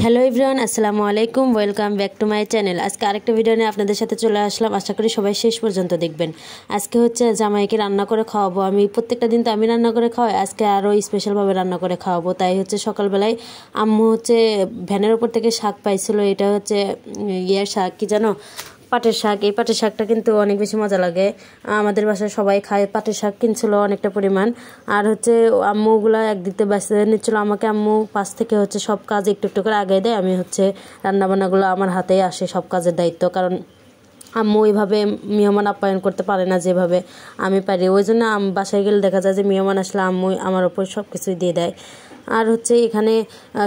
Hello everyone, আসসালামু আলাইকুম। Welcome back to my channel. আজকে আরেকটা ভিডিও নিয়ে আপনাদের সাথে চলে আসলাম। আশা করি সবাই শেষ পর্যন্ত দেখবেন। আজকে হচ্ছে জামাইকে রান্না করে খাওয়াবো। আমি প্রত্যেকটা দিন তো আমি রান্না করে খাওয়াই, আজকে আরও স্পেশালভাবে রান্না করে খাওয়াবো। তাই হচ্ছে সকালবেলায় আম্মু হচ্ছে ভ্যানের উপর থেকে শাক পাইছিল। এটা হচ্ছে শাক, কি জানো, পাটের শাক। এই পাটের শাকটা কিন্তু অনেক বেশি মজা লাগে। আমাদের বাসায় সবাই খায়। পাটের শাক কিনছিল অনেকটা পরিমাণ। আর হচ্ছে আম্মুগুলা একদিকে ব্যস্ত নিচ্ছিল। আমাকে আম্মু পাশ থেকে হচ্ছে সব কাজ একটু একটু করে আগে দেয়। আমি হচ্ছে রান্নাবান্নাগুলো আমার হাতেই আসে, সব কাজের দায়িত্ব। কারণ আম্মু ওইভাবে মেহমান আপ্যায়ন করতে পারে না যেভাবে আমি পারি। ওই জন্য বাসায় গেলে দেখা যায় যে মেহমান আসলে আম্মু আমার ওপর সব কিছুই দিয়ে দেয়। আর হচ্ছে এখানে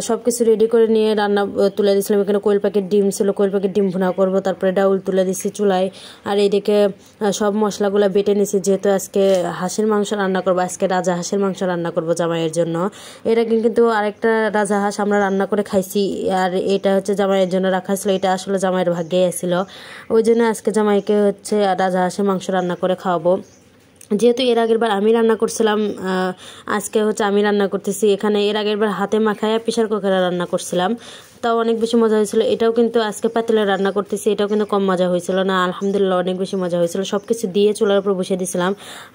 সব কিছু রেডি করে নিয়ে রান্না তুলে দিয়েছিলাম। এখানে কোয়েল পাখির ডিম ছিল, কোয়েল পাখির ডিম ভুনা করবো। তারপরে ডাউল তুলে দিচ্ছি চুলায়। আর এইদিকে সব মশলাগুলো বেটে নিছি, যেহেতু আজকে হাঁসের মাংস রান্না করবো। আজকে রাজা হাঁসের মাংস রান্না করবো জামাইয়ের জন্য। এর আগে কিন্তু আরেকটা রাজা হাঁস আমরা রান্না করে খাইছি, আর এটা হচ্ছে জামাইয়ের জন্য রাখা ছিল। এটা আসলে জামাইয়ের ভাগ্যে ছিল, ওই জন্য আজকে জামাইকে হচ্ছে রাজা হাঁসের মাংস রান্না করে খাওয়াবো। যেহেতু এর আগের বার আমি রান্না করছিলাম, আজকে হচ্ছে আমি রান্না করতেছি। এখানে এর আগের বার হাতে মাখায়া প্রেশার কুকারে রান্না করছিলাম, তাও অনেক বেশি মজা হয়েছিল। এটাও কিন্তু আজকে পাতিলে রান্না করতেছি, এটাও কিন্তু কম মজা হয়েছিল না। আলহামদুলিল্লাহ অনেক বেশি মজা হয়েছিল। সব কিছু দিয়ে চুলার উপর বসিয়ে দিয়েছিলাম,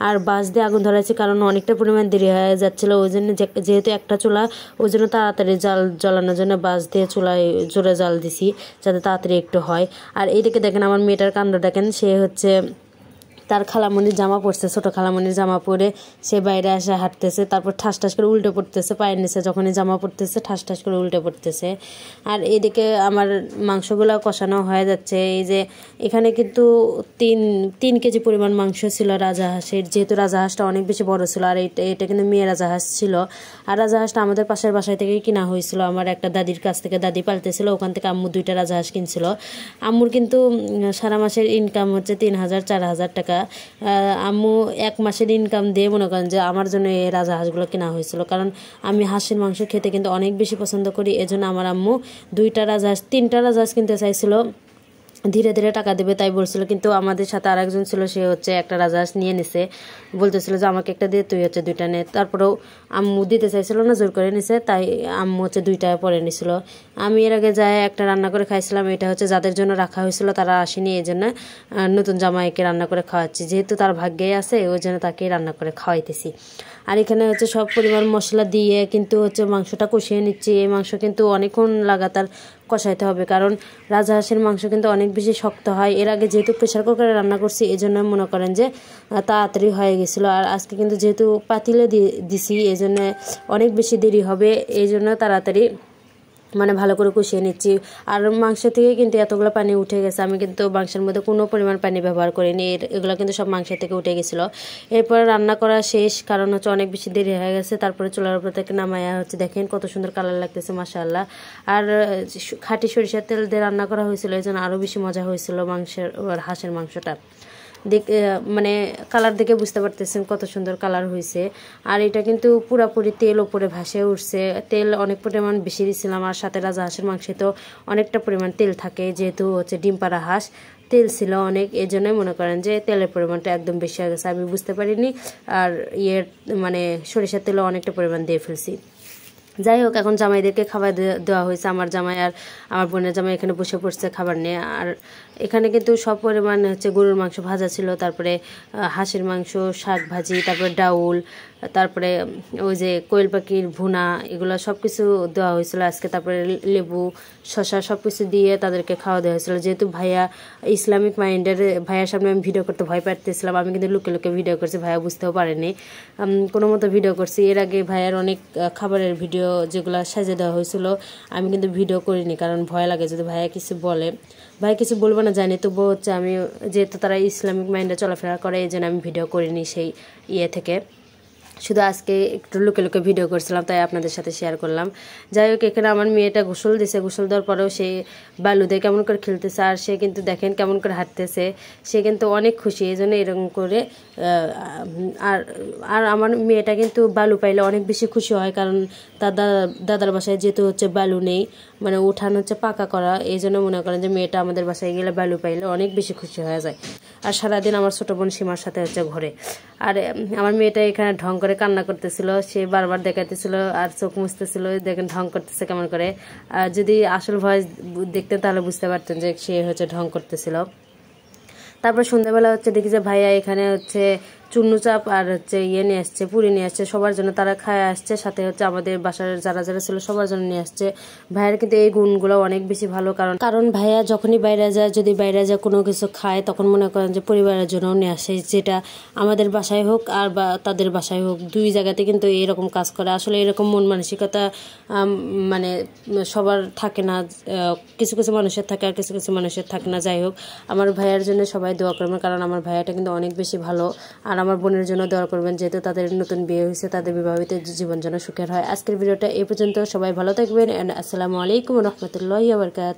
আর বাঁশ দিয়ে আগুন ধরাইছি, কারণ অনেকটা পরিমাণ দেরি হয়ে যাচ্ছিলো। ওই জন্য যেহেতু একটা চুলা, ওই জন্য তাড়াতাড়ি জাল জ্বালানোর জন্য বাঁশ দিয়ে চুলায় জোরে জাল দিছি, যাতে তাড়াতাড়ি একটু হয়। আর এইদিকে দেখেন আমার মেয়েটার কাণ্ড দেখেন। সে হচ্ছে তার খালামণির জামা পরছে, ছোটো খালামণির জামা পরে সে বাইরে আসে হাঁটতেছে। তারপর ঠাস ঠাস করে উল্টে পড়তেছে, পায়ের নিচে যখনই জামা পড়তেছে ঠাস ঠাস করে উল্টে পড়তেছে। আর এদিকে আমার মাংসগুলো কষানো হয়ে যাচ্ছে। এই যে এখানে কিন্তু তিন কেজি পরিমাণ মাংস ছিল রাজা হাঁসের, যেহেতু রাজা হাঁসটা অনেক বেশি বড় ছিল। আর এটা কিন্তু মেয়ে রাজা হাঁস ছিল। আর রাজা হাঁসটা আমাদের পাশের বাসায় থেকেই কিনা হয়েছিল, আমার একটা দাদির কাছ থেকে। দাদি পালতেছিল, ওখান থেকে আম্মু 2টা রাজা হাঁস কিনছিল। আম্মুর কিন্তু সারা মাসের ইনকাম হচ্ছে 3,000-4,000 টাকা। আম্মু এক মাসের ইনকাম দিয়ে মনে করেন যে আমার জন্য এই রাজা হাঁসগুলো কেনা হয়েছিল। কারণ আমি হাঁসের মাংস খেতে কিন্তু অনেক বেশি পছন্দ করি। এজন্য আমার আম্মু 2টা রাজা হাঁস, 3টা রাজা হাঁস কিনতে চাইছিল, ধীরে ধীরে টাকা দেবে তাই বলছিল। কিন্তু আমাদের সাথে আরেকজন ছিল, সে হচ্ছে একটা রাজহাঁস নিয়ে নিছে, বলতেছিল যে আমাকে একটা দিয়ে, তুই হচ্ছে 2টা নে। তারপরেও আম্মু দিতে চাইছিল না, জোর করে নিছে, তাই আম্মু হচ্ছে 2টা পরে নিছিল। আমি এর আগে যায় একটা রান্না করে খাইছিলাম। এটা হচ্ছে যাদের জন্য রাখা হয়েছিল, তারা আসেনি, এই জন্য নতুন জামাইকে রান্না করে খাওয়াচ্ছি। যেহেতু তার ভাগ্যেই আছে, ওই জন্য তাকে রান্না করে খাওয়াইতেছি। আর এখানে হচ্ছে সব পরিমাণ মশলা দিয়ে কিন্তু হচ্ছে মাংসটা কষিয়ে নিচ্ছি। এই মাংস কিন্তু অনেকক্ষণ লাগাতার কষাইতে হবে, কারণ রাজা হাঁসের মাংস কিন্তু অনেক বেশি শক্ত হয়। এর আগে যেহেতু প্রেশার কুকারে রান্না করছি, এই জন্য মনে করেন যে তাড়াতাড়ি হয়ে গেছিলো। আর আজকে কিন্তু যেহেতু পাতিলে দিছি, এই জন্য অনেক বেশি দেরি হবে। এই জন্য তাড়াতাড়ি ভালো করে কষিয়ে নিচ্ছি। আর মাংস থেকে কিন্তু এতগুলো পানি উঠে গেছে। আমি কিন্তু মাংসের মধ্যে কোনো পরিমাণ পানি ব্যবহার করিনি, এগুলো কিন্তু সব মাংস থেকে উঠে গেছিলো। এরপর রান্না করা শেষ, কারণ হচ্ছে অনেক বেশি দেরি হয়ে গেছে। তারপরে চুলার উপর থেকে নামায়া হচ্ছে দেখেন কত সুন্দর কালার লাগতেছে, মাশাআল্লাহ। আর খাঁটি সরিষার তেল দিয়ে রান্না করা হয়েছিল, এই জন্য আরও বেশি মজা হয়েছিল হাঁসের মাংসটা। কালার দেখে বুঝতে পারতেছেন কত সুন্দর কালার হয়েছে। আর এটা কিন্তু পুরাপুরি তেল ওপরে ভাসে উঠছে। তেল অনেক পরিমাণ বেশি দিয়েছিলাম। আর সাথে রাজা হাঁসের মাংসে তো অনেকটা পরিমাণ তেল থাকে, যেহেতু হচ্ছে ডিম পাড়া হাঁস, তেল ছিল অনেক। এই জন্যই মনে করেন যে তেলের পরিমাণটা একদম বেশি হয়ে গেছে, আমি বুঝতে পারিনি। আর সরিষার তেলও অনেকটা পরিমাণ দিয়ে ফেলছি। যাই হোক, এখন জামাইদেরকে খাবার দেওয়া হয়েছে। আমার জামাই আর আমার বোনের জামাই এখানে বসে পড়ছে খাবার নিয়ে। আর এখানে কিন্তু সব পরিমাণে হচ্ছে গরুর মাংস ভাজা ছিল, তারপরে হাঁসের মাংস, শাক ভাজি, তারপরে ডাউল, তারপরে ওই যে কোয়েল পাখির ভুনা, এগুলো সব কিছু দেওয়া হয়েছিল আজকে। তারপরে লেবু, শসা সব কিছু দিয়ে তাদেরকে খাওয়া দেওয়া হয়েছিল। যেহেতু ভাইয়া ইসলামিক মাইন্ডের, ভাইয়ার সামনে আমি ভিডিও করতে ভয় পাইতেছিলাম। আমি কিন্তু লুকে লুকে ভিডিও করছি, ভাইয়া বুঝতেও পারেনি, কোনো মতো ভিডিও করছি। এর আগে ভাইয়ার অনেক খাবারের ভিডিও যেগুলো সাজিয়ে দেওয়া হয়েছিল, আমি কিন্তু ভিডিও করিনি, কারণ ভয় লাগে যদি ভাইয়া কিছু বলে। ভাই কিছু বলবো না জানি, তবুও হচ্ছে আমি, যেহেতু তারা ইসলামিক মাইন্ডে চলাফেরা করে, এই জন্য আমি ভিডিও করিনি সেই থেকে। শুধু আজকে একটু লুকে লুকে ভিডিও করছিলাম, তাই আপনাদের সাথে শেয়ার করলাম। যাই হোক, এখানে আমার মেয়েটা গোসল দিছে। গোসল দেওয়ার পরেও সে বালুতে কেমন করে খেলতেছে, আর সে কিন্তু দেখেন কেমন করে হাঁটতেছে। সে কিন্তু অনেক খুশি, এই জন্য এরকম করে। আর আমার মেয়েটা কিন্তু বালু পাইলে অনেক বেশি খুশি হয়, কারণ তার দাদার বাসায় যেহেতু হচ্ছে বালু নেই, উঠান হচ্ছে পাকা করা, এই জন্য মনে করেন যে মেয়েটা আমাদের বাসায় গেলে বালু পাইলে অনেক বেশি খুশি হয়ে যায়। আর সারাদিন আমার ছোটো বোন সীমার সাথে হচ্ছে ঘোরে। আর আমার মেয়েটা এখানে ঢং করে করে কান্না করতেছিল, সে বারবার দেখাইতেছিল আর চোখ মুছতেছিল, দেখেন ঢং করতেছে কেমন করে। যদি আসল ভয়েস দেখতেন তাহলে বুঝতে পারতেন যে সে হচ্ছে ঢং করতেছিল। তারপর সন্ধ্যাবেলা হচ্ছে দেখি যে ভাইয়া এখানে হচ্ছে চুন্নু চাপ আর হচ্ছে নিয়ে আসছে, পুরি নিয়ে আসছে সবার জন্য, তারা খায় আসছে, সাথে হচ্ছে আমাদের বাসার যারা যারা ছিল সবার জন্য নিয়ে আসছে। ভাইয়ার কিন্তু এই গুণগুলো অনেক বেশি ভালো, কারণ ভাইয়া যখনই বাইরে যায়, যদি বাইরে যায় কোনো কিছু খায় তখন মনে করেন যে পরিবারের জন্যও নিয়ে আসে, যেটা আমাদের বাসায় হোক আর বা তাদের বাসায় হোক, দুই জায়গাতে কিন্তু এরকম কাজ করে। আসলে এরকম মন মানসিকতা মানে সবার থাকে না, কিছু কিছু মানুষের থাকে আর কিছু কিছু মানুষের থাকে না। যাই হোক, আমার ভাইয়ার জন্য সবাই দোয়া করবেন, কারণ আমার ভাইয়াটা কিন্তু অনেক বেশি ভালো। আর আমার বোনের জন্য দোয়া করবেন, যেহেতু তাদের নতুন বিয়ে হয়েছে, তাদের বিবাহিত জীবন যেন সুখের হয়। আজকের ভিডিওটা এই পর্যন্ত, সবাই ভালো থাকবেন। আসসালামু আলাইকুম রহমতুল্লাহি ওয়া বারাকাতুহু।